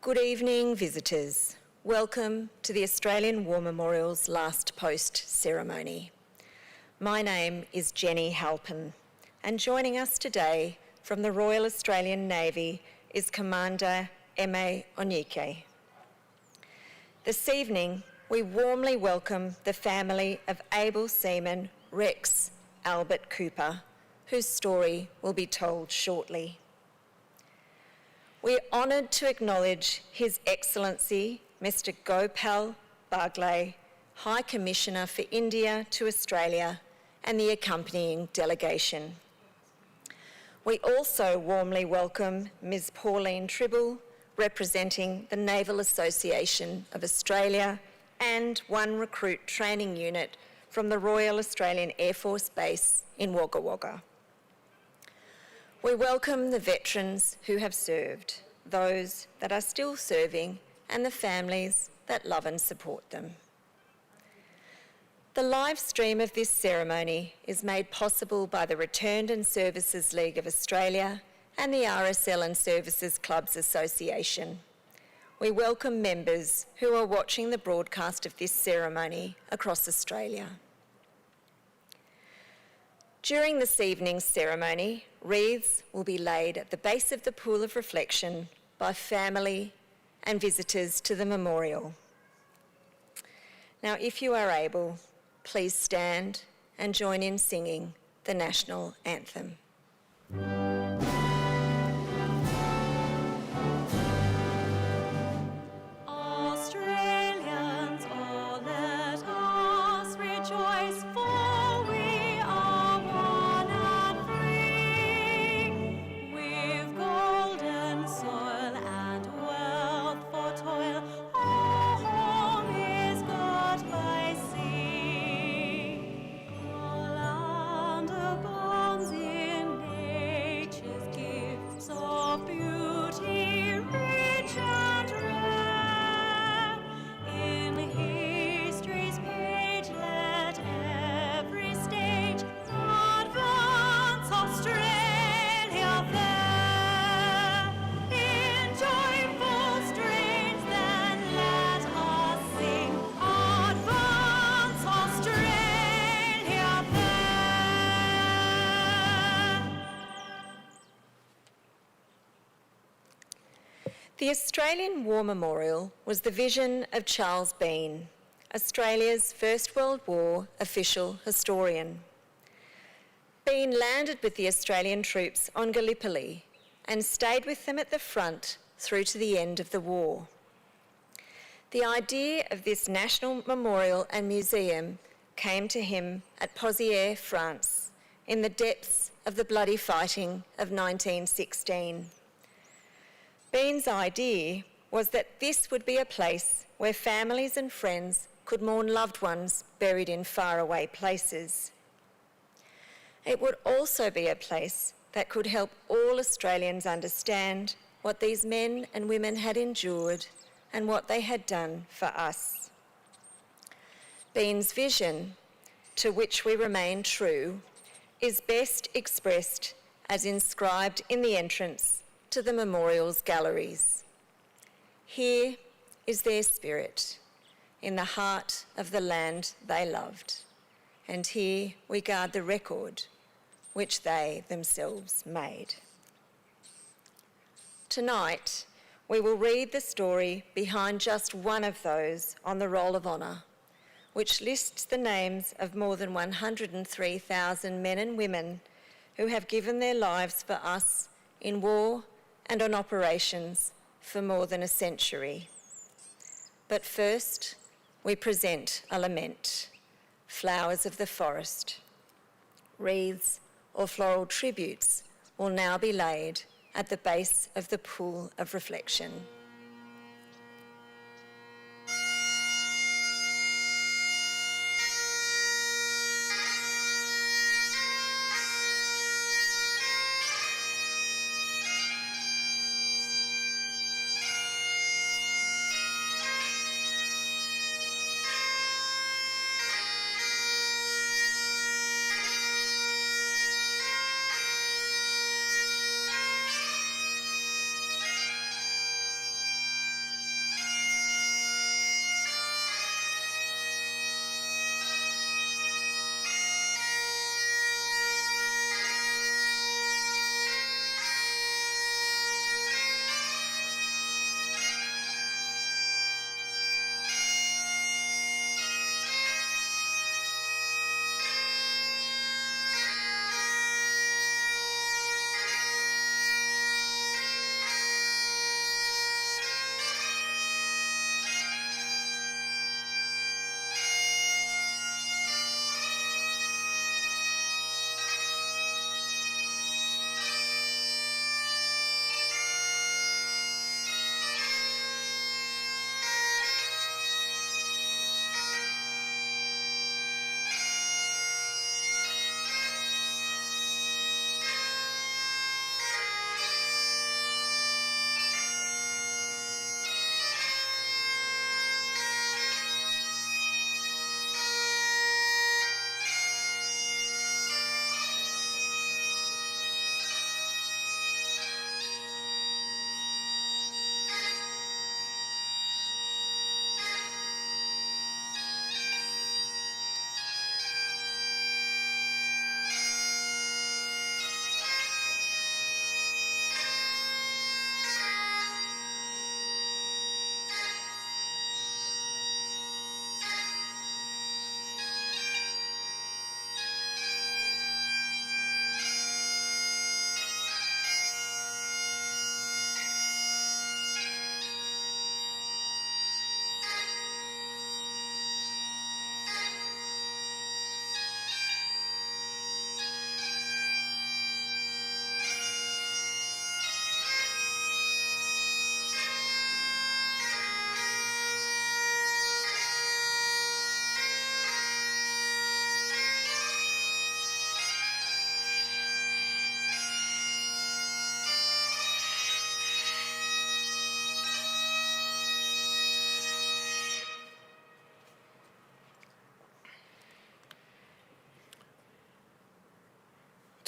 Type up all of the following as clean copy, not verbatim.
Good evening, visitors. Welcome to the Australian War Memorial's last post ceremony. My name is Jenny Halpin, and joining us today from the Royal Australian Navy is Commander Eme Onyike. This evening, we warmly welcome the family of able seaman Rex Albert Cooper, whose story will be told shortly. We're honoured to acknowledge His Excellency Mr. Gopal Bagle, High Commissioner for India to Australia, and the accompanying delegation. We also warmly welcome Ms. Pauline Tribble, representing the Naval Association of Australia and one recruit training unit from the Royal Australian Air Force Base in Wagga Wagga. We welcome the veterans who have served, those that are still serving, and the families that love and support them. The live stream of this ceremony is made possible by the Returned and Services League of Australia and the RSL and Services Clubs Association. We welcome members who are watching the broadcast of this ceremony across Australia. During this evening's ceremony, wreaths will be laid at the base of the pool of reflection by family and visitors to the memorial. Now, if you are able, please stand and join in singing the national anthem. The Australian War Memorial was the vision of Charles Bean, Australia's First World War official historian. Bean landed with the Australian troops on Gallipoli and stayed with them at the front through to the end of the war. The idea of this national memorial and museum came to him at Pozières, France, in the depths of the bloody fighting of 1916. Bean's idea was that this would be a place where families and friends could mourn loved ones buried in faraway places. It would also be a place that could help all Australians understand what these men and women had endured and what they had done for us. Bean's vision, to which we remain true, is best expressed as inscribed in the entrance to the memorial's galleries. Here is their spirit, in the heart of the land they loved, and here we guard the record which they themselves made. Tonight, we will read the story behind just one of those on the Roll of Honour, which lists the names of more than 103,000 men and women who have given their lives for us in war and on operations for more than a century. But first, we present a lament, flowers of the forest. Wreaths or floral tributes will now be laid at the base of the pool of reflection.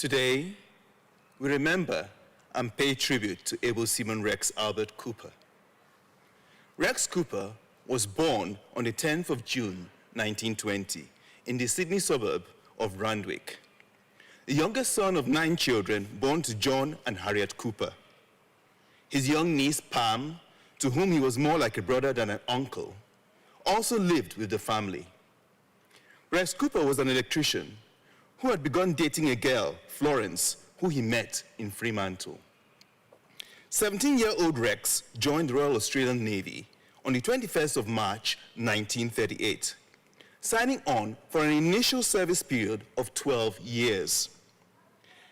Today, we remember and pay tribute to able seaman Rex Albert Cooper. Rex Cooper was born on the 10th of June, 1920, in the Sydney suburb of Randwick, the youngest son of 9 children born to John and Harriet Cooper. His young niece, Pam, to whom he was more like a brother than an uncle, also lived with the family. Rex Cooper was an electrician who had begun dating a girl, Florence, who he met in Fremantle. 17-year-old Rex joined the Royal Australian Navy on the 21st of March, 1938, signing on for an initial service period of 12 years.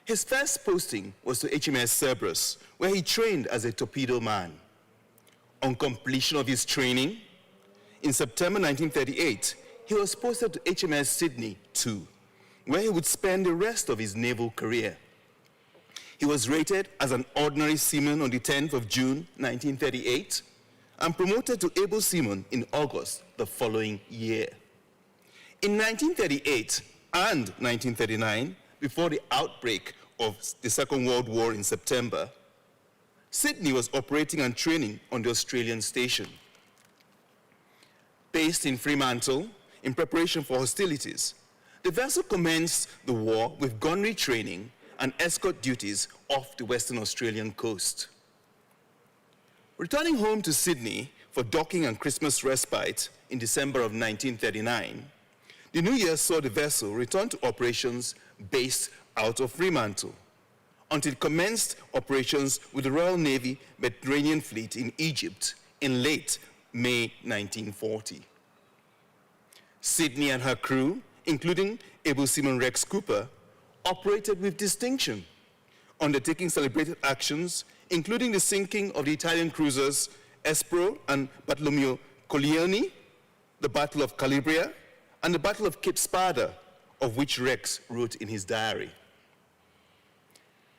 His first posting was to HMS Cerberus, where he trained as a torpedo man. On completion of his training, in September 1938, he was posted to HMS Sydney II, where he would spend the rest of his naval career. He was rated as an ordinary seaman on the 10th of June 1938 and promoted to able seaman in August the following year. In 1938 and 1939, before the outbreak of the Second World War in September, Sydney was operating and training on the Australian station. Based in Fremantle, in preparation for hostilities, the vessel commenced the war with gunnery training and escort duties off the Western Australian coast. Returning home to Sydney for docking and Christmas respite in December of 1939, the New Year saw the vessel return to operations based out of Fremantle until it commenced operations with the Royal Navy Mediterranean Fleet in Egypt in late May 1940. Sydney and her crew, including able seaman Rex Cooper, operated with distinction, undertaking celebrated actions, including the sinking of the Italian cruisers Espero and Bartolomeo Colleoni, the Battle of Calabria, and the Battle of Cape Spada, of which Rex wrote in his diary.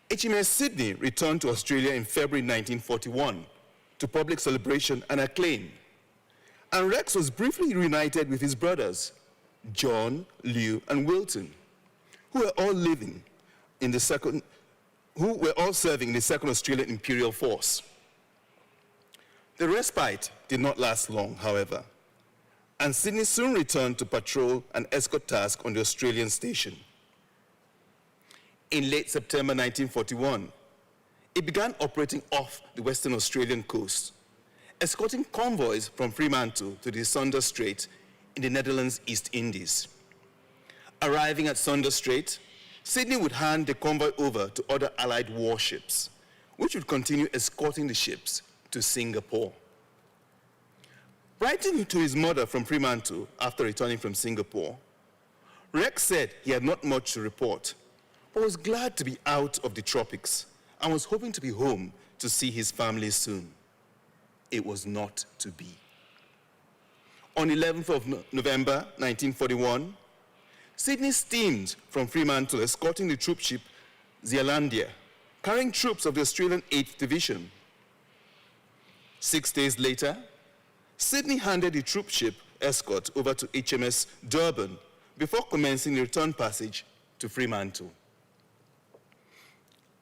HMS Sydney returned to Australia in February 1941 to public celebration and acclaim, and Rex was briefly reunited with his brothers, John, Lew, and Wilton, who were all serving in the Second Australian Imperial Force. The respite did not last long, however, and Sydney soon returned to patrol and escort tasks on the Australian station. In late September 1941, it began operating off the Western Australian coast, escorting convoys from Fremantle to the Sunda Strait in the Netherlands East Indies. Arriving at Sunda Strait, Sydney would hand the convoy over to other Allied warships, which would continue escorting the ships to Singapore. Writing to his mother from Fremantle after returning from Singapore, Rex said he had not much to report, but was glad to be out of the tropics and was hoping to be home to see his family soon. It was not to be. On 11th of November 1941, Sydney steamed from Fremantle, escorting the troop ship Zealandia, carrying troops of the Australian 8th Division. 6 days later, Sydney handed the troop ship escort over to HMS Durban before commencing the return passage to Fremantle.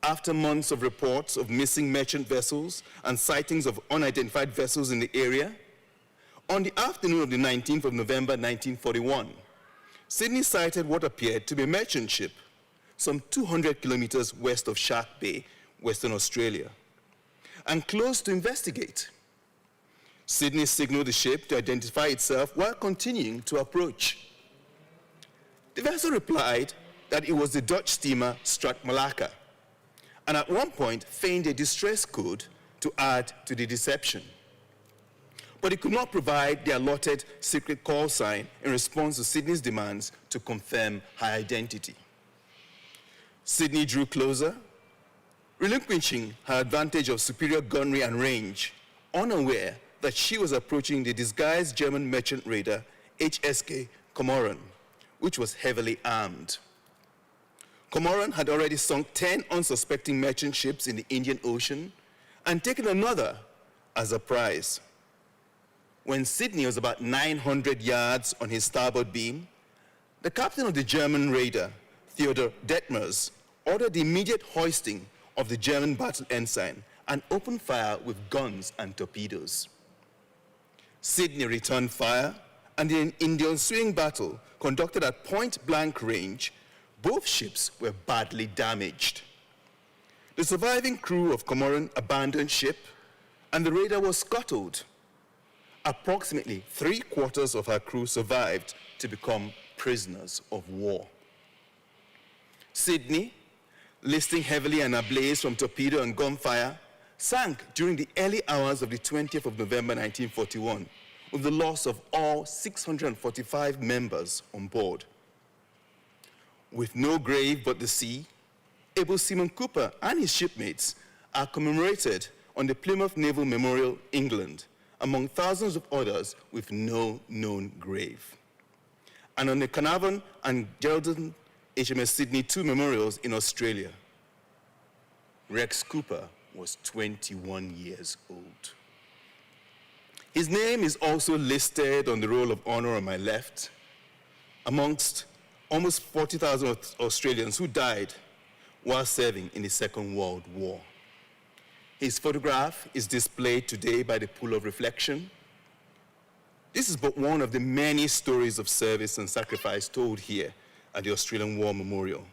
After months of reports of missing merchant vessels and sightings of unidentified vessels in the area, on the afternoon of the 19th of November 1941, Sydney sighted what appeared to be a merchant ship some 200 kilometers west of Shark Bay, Western Australia, and closed to investigate. Sydney signaled the ship to identify itself while continuing to approach. The vessel replied that it was the Dutch steamer Strat-Malacca, and at one point feigned a distress code to add to the deception. But it could not provide the allotted secret call sign in response to Sydney's demands to confirm her identity. Sydney drew closer, relinquishing her advantage of superior gunnery and range, unaware that she was approaching the disguised German merchant raider HSK Comoran, which was heavily armed. Comoran had already sunk 10 unsuspecting merchant ships in the Indian Ocean and taken another as a prize. When Sydney was about 900 yards on his starboard beam, the captain of the German raider, Theodor Detmers, ordered the immediate hoisting of the German battle ensign and opened fire with guns and torpedoes. Sydney returned fire, and in the ensuing battle, conducted at point-blank range, both ships were badly damaged. The surviving crew of Comoran abandoned ship, and the raider was scuttled. Approximately 3/4 of her crew survived to become prisoners of war. Sydney, listing heavily and ablaze from torpedo and gunfire, sank during the early hours of the 20th of November 1941, with the loss of all 645 members on board. With no grave but the sea, able Seaman Cooper and his shipmates are commemorated on the Plymouth Naval Memorial, England, among thousands of others with no known grave. And on the Carnarvon and Geraldton HMS Sydney 2 memorials in Australia, Rex Cooper was 21 years old. His name is also listed on the roll of honor on my left, amongst almost 40,000 Australians who died while serving in the Second World War. His photograph is displayed today by the Pool of Reflection. This is but one of the many stories of service and sacrifice told here at the Australian War Memorial.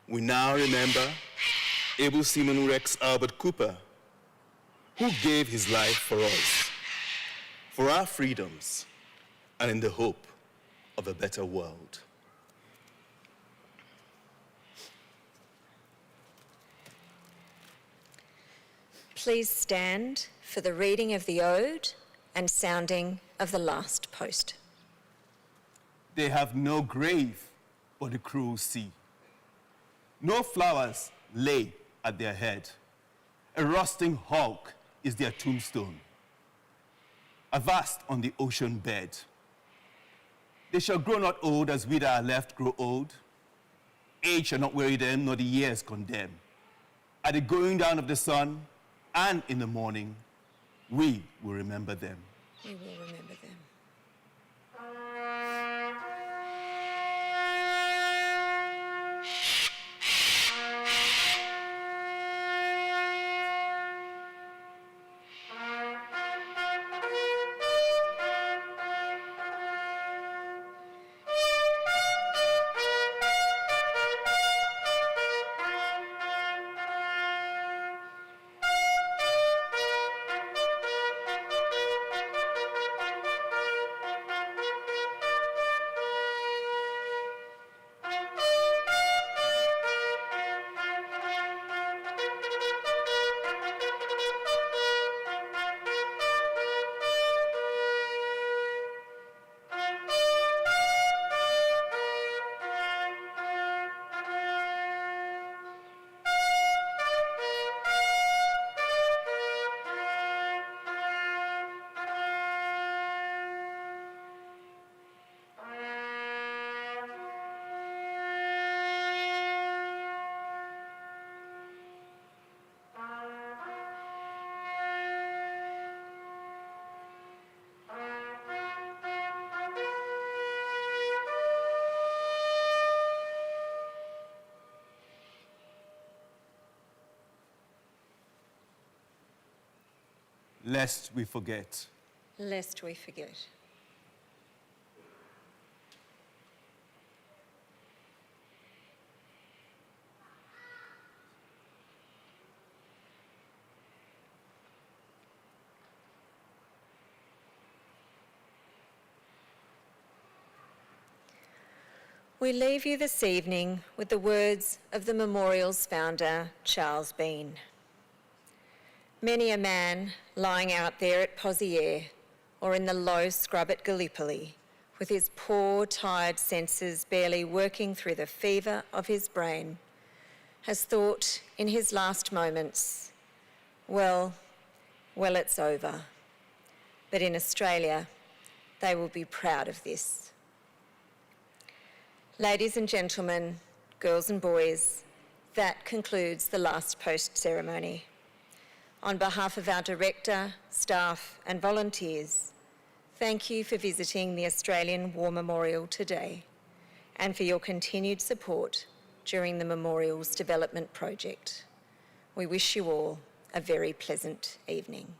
We now remember able Seaman Rex Albert Cooper, who gave his life for us, for our freedoms, and in the hope of a better world. Please stand for the reading of the ode and sounding of the last post. They have no grave but the cruel sea. No flowers lay at their head. A rusting hulk is their tombstone. Avast on the ocean bed. They shall grow not old as we that are left grow old. Age shall not weary them, nor the years condemn. At the going down of the sun, and in the morning, we will remember them. We will remember them. Lest we forget. Lest we forget. We leave you this evening with the words of the memorial's founder, Charles Bean. Many a man lying out there at Pozières or in the low scrub at Gallipoli, with his poor, tired senses barely working through the fever of his brain, has thought in his last moments, well, it's over. But in Australia, they will be proud of this. Ladies and gentlemen, girls and boys, that concludes the last post ceremony. On behalf of our director, staff and volunteers, thank you for visiting the Australian War Memorial today and for your continued support during the memorial's development project. We wish you all a very pleasant evening.